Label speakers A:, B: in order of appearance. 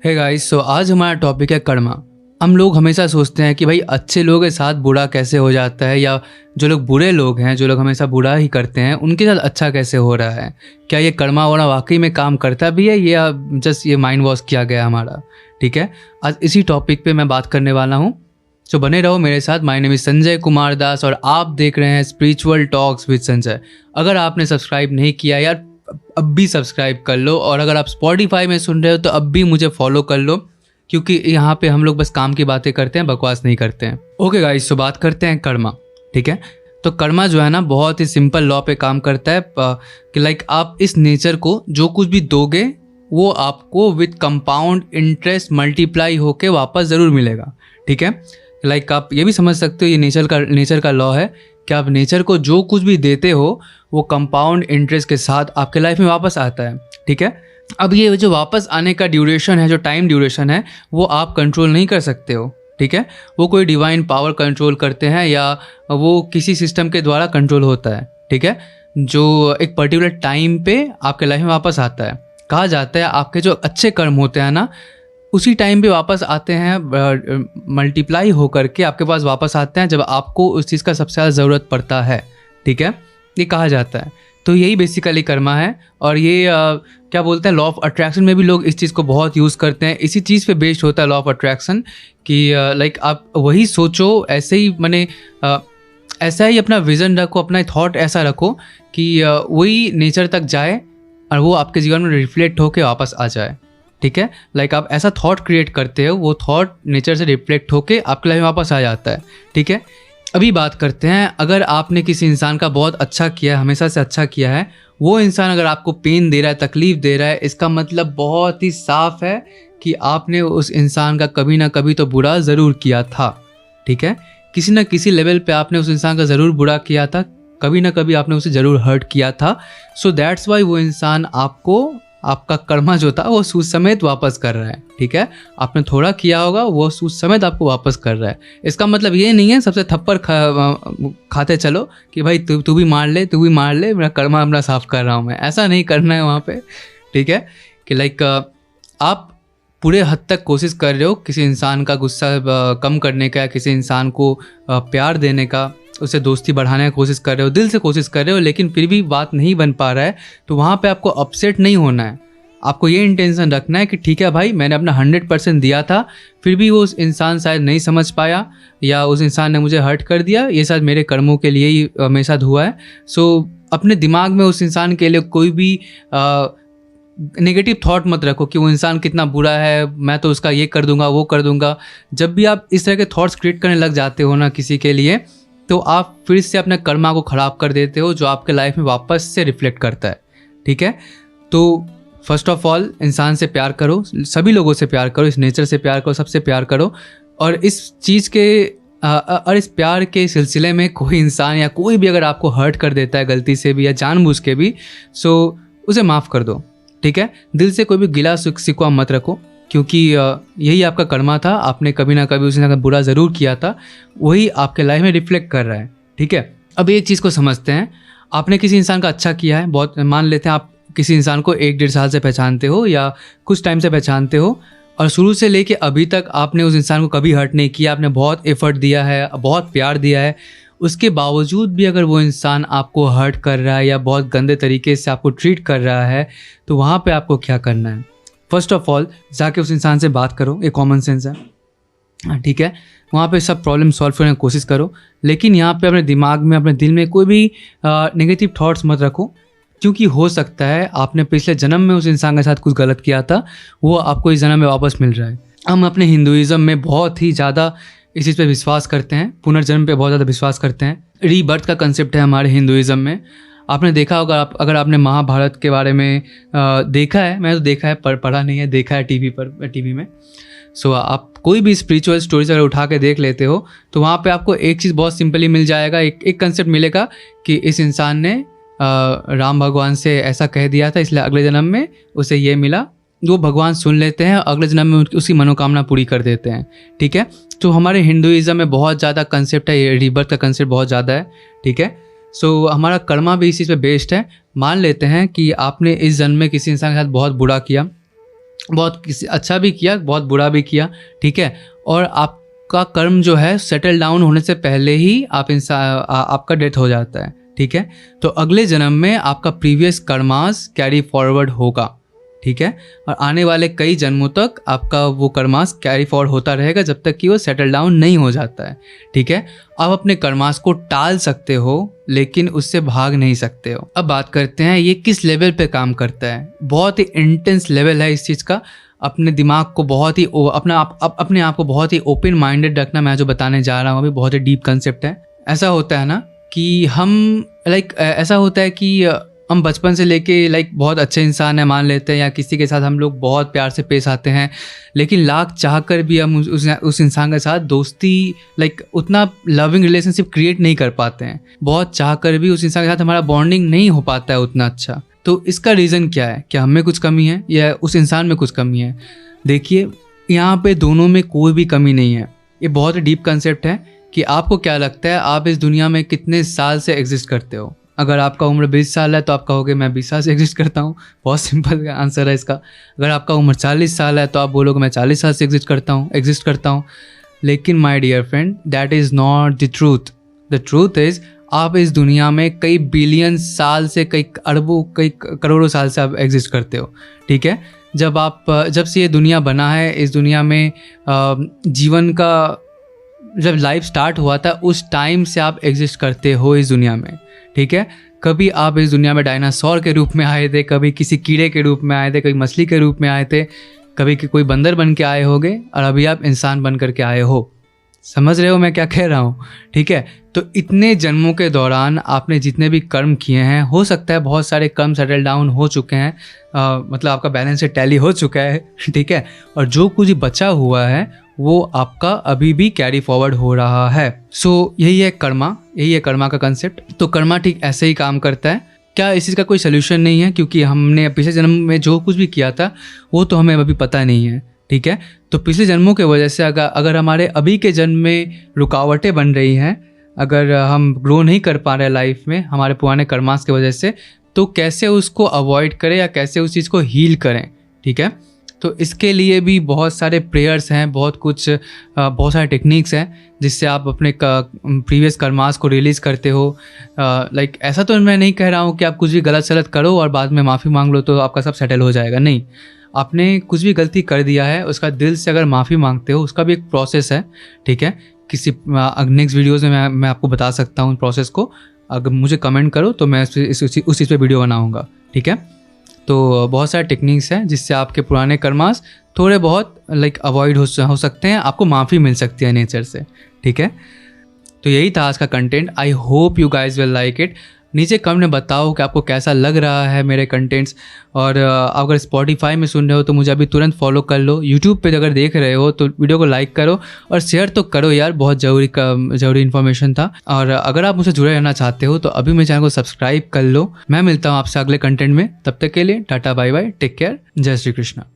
A: Hey guys, सो आज हमारा topic है कर्मा। हम लोग हमेशा सोचते हैं कि भाई अच्छे लोगों के साथ बुरा कैसे हो जाता है, या जो लोग बुरे लोग हैं, जो लोग हमेशा बुरा ही करते हैं, उनके साथ अच्छा कैसे हो रहा है। क्या ये कर्मा वोना वाकई में काम करता भी है या जस्ट ये माइंड वॉश किया गया हमारा। ठीक है, आज इसी टॉपिक पे मैं बात करने वाला हूँ। तो बने रहो मेरे साथ। My name is Sanjay Kumar Das और आप देख रहे हैं स्पिरिचुअल टॉक्स विद संजय। अगर आपने सब्सक्राइब नहीं किया यार, अब भी सब्सक्राइब कर लो। और अगर आप स्पॉटिफाई में सुन रहे हो तो अब भी मुझे फॉलो कर लो, क्योंकि यहाँ पे हम लोग बस काम की बातें करते हैं, बकवास नहीं करते हैं। ओके गाइस, तो बात करते हैं कर्मा। ठीक है, तो कर्मा जो है ना बहुत ही सिंपल लॉ पे काम करता है कि लाइक आप इस नेचर को जो कुछ भी दोगे वो आपको विद कंपाउंड इंटरेस्ट मल्टीप्लाई होके वापस ज़रूर मिलेगा। ठीक है, लाइक आप ये भी समझ सकते हो, ये नेचर का लॉ है कि आप नेचर को जो कुछ भी देते हो वो कंपाउंड इंटरेस्ट के साथ आपके लाइफ में वापस आता है। ठीक है, अब ये जो वापस आने का ड्यूरेशन है, जो टाइम ड्यूरेशन है, वो आप कंट्रोल नहीं कर सकते हो। ठीक है, वो कोई डिवाइन पावर कंट्रोल करते हैं या वो किसी सिस्टम के द्वारा कंट्रोल होता है। ठीक है, जो एक पर्टिकुलर टाइम पे आपके लाइफ में वापस आता है। कहा जाता है आपके जो अच्छे कर्म होते हैं ना, उसी टाइम पे वापस आते हैं, मल्टीप्लाई होकर के आपके पास वापस आते हैं जब आपको उस चीज़ का सबसे ज़्यादा ज़रूरत पड़ता है। ठीक है, ये कहा जाता है। तो यही बेसिकली कर्मा है। और ये क्या बोलते हैं, लॉ ऑफ अट्रैक्शन में भी लोग इस चीज़ को बहुत यूज़ करते हैं। इसी चीज़ पे बेस्ड होता है लॉ ऑफ अट्रैक्शन कि लाइक आप वही सोचो, ऐसे ही मैंने ऐसा ही अपना विज़न रखो, अपना थॉट ऐसा रखो कि वही नेचर तक जाए और वो आपके जीवन में रिफ्लेक्ट होकर वापस आ जाए। ठीक है, लाइक आप ऐसा थॉट क्रिएट करते हो, वो थॉट नेचर से रिफ्लेक्ट होके आपके लाइफ में वापस आ जाता है। ठीक है, अभी बात करते हैं, अगर आपने किसी इंसान का बहुत अच्छा किया है, हमेशा से अच्छा किया है, वो इंसान अगर आपको पेन दे रहा है, तकलीफ़ दे रहा है, इसका मतलब बहुत ही साफ है कि आपने उस इंसान का कभी ना कभी तो बुरा ज़रूर किया था। ठीक है, किसी ना किसी लेवल पे आपने उस इंसान का ज़रूर बुरा किया था, कभी ना कभी आपने उसे ज़रूर हर्ट किया था। सो दैट्स वाई वो इंसान आपको, आपका कर्मा जो था वो सूद समेत वापस कर रहा है। ठीक है, आपने थोड़ा किया होगा, वो सूद समेत आपको वापस कर रहा है। इसका मतलब ये नहीं है सबसे थप्पड़ खाते चलो कि भाई तू भी मार ले, तू भी मार ले, मेरा कर्मा अपना साफ कर रहा हूँ मैं। ऐसा नहीं करना है वहाँ पे। ठीक है, कि लाइक आप पूरे हद तक कोशिश कर रहे हो किसी इंसान का गुस्सा कम करने का, किसी इंसान को प्यार देने का, उसे दोस्ती बढ़ाने की कोशिश कर रहे हो, दिल से कोशिश कर रहे हो, लेकिन फिर भी बात नहीं बन पा रहा है, तो वहाँ पे आपको अपसेट नहीं होना है। आपको ये इंटेंशन रखना है कि ठीक है भाई, मैंने अपना 100% दिया था, फिर भी वो उस इंसान शायद नहीं समझ पाया या उस इंसान ने मुझे हर्ट कर दिया, ये शायद मेरे कर्मों के लिए ही मेरे साथ हुआ है। सो अपने दिमाग में उस इंसान के लिए कोई भी नेगेटिव थॉट मत रखो कि वो इंसान कितना बुरा है, मैं तो उसका ये कर दूंगा, वो कर दूंगा। जब भी आप इस तरह के थॉट्स क्रिएट करने लग जाते हो ना किसी के लिए, तो आप फिर से अपने कर्मा को ख़राब कर देते हो, जो आपके लाइफ में वापस से रिफ्लेक्ट करता है। ठीक है, तो फर्स्ट ऑफ ऑल इंसान से प्यार करो, सभी लोगों से प्यार करो, इस नेचर से प्यार करो, सबसे प्यार करो। और इस चीज़ के और इस प्यार के सिलसिले में कोई इंसान या कोई भी अगर आपको हर्ट कर देता है गलती से भी या जानबूझ के भी, सो उसे माफ़ कर दो। ठीक है, दिल से कोई भी गिला शिकवा मत रखो, क्योंकि यही आपका कर्मा था। आपने कभी ना कभी उसने बुरा ज़रूर किया था, वही आपके लाइफ में रिफ्लेक्ट कर रहा है। ठीक है, अब एक चीज़ को समझते हैं। आपने किसी इंसान का अच्छा किया है, बहुत मान लेते हैं आप किसी इंसान को 1-1.5 साल से पहचानते हो या कुछ टाइम से पहचानते हो, और शुरू से लेके अभी तक आपने उस इंसान को कभी हर्ट नहीं किया, आपने बहुत एफर्ट दिया है, बहुत प्यार दिया है। उसके बावजूद भी अगर वो इंसान आपको हर्ट कर रहा है या बहुत गंदे तरीके से आपको ट्रीट कर रहा है, तो वहाँ पे आपको क्या करना है? फर्स्ट ऑफ ऑल जाके उस इंसान से बात करो, ये कॉमन सेंस है। ठीक है, वहाँ पे सब प्रॉब्लम सॉल्व करने की कोशिश करो, लेकिन यहाँ पे अपने दिमाग में, अपने दिल में कोई भी नेगेटिव थॉट्स मत रखो, क्योंकि हो सकता है आपने पिछले जन्म में उस इंसान के साथ कुछ गलत किया था, वो आपको इस जन्म में वापस मिल रहा है। हम अपने हिंदुइज़्म में बहुत ही ज़्यादा इस चीज़ पे विश्वास करते हैं, पुनर्जन्म पे बहुत ज़्यादा विश्वास करते हैं। रीबर्थ का कंसेप्ट है हमारे हिंदुइज़्म में। आपने देखा होगा, अगर आपने महाभारत के बारे में देखा है, मैं तो देखा है, पढ़ा नहीं है, देखा है टीवी में। सो आप कोई भी स्पिरिचुअल स्टोरीज अगर उठा के देख लेते हो, तो वहाँ पे आपको एक चीज़ बहुत सिंपली मिल जाएगा, एक कंसेप्ट मिलेगा कि इस इंसान ने राम भगवान से ऐसा कह दिया था, इसलिए अगले जन्म में उसे ये मिला। वो भगवान सुन लेते हैं, अगले जन्म में उसकी मनोकामना पूरी कर देते हैं। ठीक है, तो हमारे हिंदुइज़्म में बहुत ज़्यादा कंसेप्ट है, रीबर्थ का कंसेप्ट बहुत ज़्यादा है। ठीक है, सो हमारा कर्मा भी इस चीज़ पे बेस्ड है। मान लेते हैं कि आपने इस जन्म में किसी इंसान के साथ बहुत बुरा किया, बहुत किसी अच्छा भी किया, बहुत बुरा भी किया, ठीक है। और आपका कर्म जो है सेटल डाउन होने से पहले ही आपका डेथ हो जाता है, ठीक है। तो अगले जन्म में आपका प्रीवियस कर्मास कैरी फॉरवर्ड होगा, ठीक है। और आने वाले कई जन्मों तक आपका वो कर्मास कैरी फॉरवर्ड होता रहेगा जब तक कि वो सेटल डाउन नहीं हो जाता है, ठीक है। आप अपने कर्मास को टाल सकते हो लेकिन उससे भाग नहीं सकते हो। अब बात करते हैं ये किस लेवल पे काम करता है। बहुत ही इंटेंस लेवल है इस चीज़ का। अपने दिमाग को बहुत ही अपने आप को बहुत ही ओपन माइंडेड रखना। मैं जो बताने जा रहा हूँ अभी बहुत ही डीप कंसेप्ट है। ऐसा होता है ना कि ऐसा होता है कि हम बचपन से लेके बहुत अच्छे इंसान है मान लेते हैं, या किसी के साथ हम लोग बहुत प्यार से पेश आते हैं, लेकिन लाख चाह कर भी हम उस इंसान के साथ दोस्ती उतना लविंग रिलेशनशिप क्रिएट नहीं कर पाते हैं। बहुत चाह कर भी उस इंसान के साथ हमारा बॉन्डिंग नहीं हो पाता है उतना अच्छा। तो इसका रीज़न क्या है? क्या हम में कुछ कमी है या उस इंसान में कुछ कमी है? देखिए, यहाँ पे दोनों में कोई भी कमी नहीं है। ये बहुत डीप कंसेप्ट है कि आपको क्या लगता है आप इस दुनिया में कितने साल से एग्जिस्ट करते हो। अगर आपका उम्र 20 साल है तो आप कहोगे मैं 20 साल से एग्जिस्ट करता हूँ। बहुत सिंपल आंसर है इसका। अगर आपका उम्र 40 साल है तो आप बोलोगे मैं 40 साल से एग्जिस्ट करता हूँ। लेकिन my dear friend, that is not the truth. The truth is आप इस दुनिया में कई बिलियन साल से, कई अरबों, कई करोड़ों साल से आप एग्जिस्ट करते हो, ठीक है। जब से ये दुनिया बना है, इस दुनिया में जीवन का जब लाइफ स्टार्ट हुआ था उस टाइम से आप एग्जिस्ट करते हो इस दुनिया में, ठीक है। कभी आप इस दुनिया में डायनासोर के रूप में आए थे, कभी किसी कीड़े के रूप में आए थे, कभी मछली के रूप में आए थे, कभी कोई बंदर बन के आए होगे, और अभी आप इंसान बन करके आए हो। समझ रहे हो मैं क्या कह रहा हूँ, ठीक है। तो इतने जन्मों के दौरान आपने जितने भी कर्म किए हैं, हो सकता है बहुत सारे कर्म सेटल डाउन हो चुके हैं, मतलब आपका बैलेंस से टैली हो चुका है, ठीक है। और जो कुछ बचा हुआ है वो आपका अभी भी कैरी फॉरवर्ड हो रहा है। सो यही है कर्मा का कंसेप्ट। तो कर्मा ठीक ऐसे ही काम करता है। क्या इस चीज़ का कोई सोल्यूशन नहीं है? क्योंकि हमने पिछले जन्म में जो कुछ भी किया था वो तो हमें अभी पता नहीं है, ठीक है। तो पिछले जन्मों के वजह से अगर हमारे अभी के जन्म में रुकावटें बन रही हैं, अगर हम ग्रो नहीं कर पा रहे लाइफ में हमारे पुराने कर्मास की वजह से, तो कैसे उसको अवॉइड करें या कैसे उस चीज़ को हील करें, ठीक है। तो इसके लिए भी बहुत सारे प्रेयर्स हैं, बहुत सारे टेक्निक्स हैं जिससे आप अपने प्रीवियस कर्मास को रिलीज़ करते हो। ऐसा तो मैं नहीं कह रहा हूँ कि आप कुछ भी गलत सलत करो और बाद में माफ़ी मांग लो तो आपका सब सेटल हो जाएगा। नहीं, आपने कुछ भी गलती कर दिया है उसका दिल से अगर माफ़ी मांगते हो, उसका भी एक प्रोसेस है, ठीक है। किसी नेक्स्ट वीडियोज़ में मैं आपको बता सकता हूँ प्रोसेस को। अगर मुझे कमेंट करो तो मैं उस चीज़ पे वीडियो बनाऊँगा, ठीक है। तो बहुत सारे टेक्निक्स हैं जिससे आपके पुराने कर्मास थोड़े बहुत अवॉइड हो सकते हैं, आपको माफ़ी मिल सकती है नेचर से, ठीक है। तो यही था आज का content. I hope you guys will like it. नीचे कमेंट में बताओ कि आपको कैसा लग रहा है मेरे कंटेंट्स। और अगर स्पॉटिफाई में सुन रहे हो तो मुझे अभी तुरंत फॉलो कर लो। यूट्यूब पे अगर देख रहे हो तो वीडियो को लाइक करो और शेयर तो करो यार, बहुत ज़रूरी इन्फॉर्मेशन था। और अगर आप मुझसे जुड़े रहना चाहते हो तो अभी मेरे चैनल को सब्सक्राइब कर लो। मैं मिलता हूँ आपसे अगले कंटेंट में, तब तक के लिए tata bye bye, take care, जय श्री कृष्णा।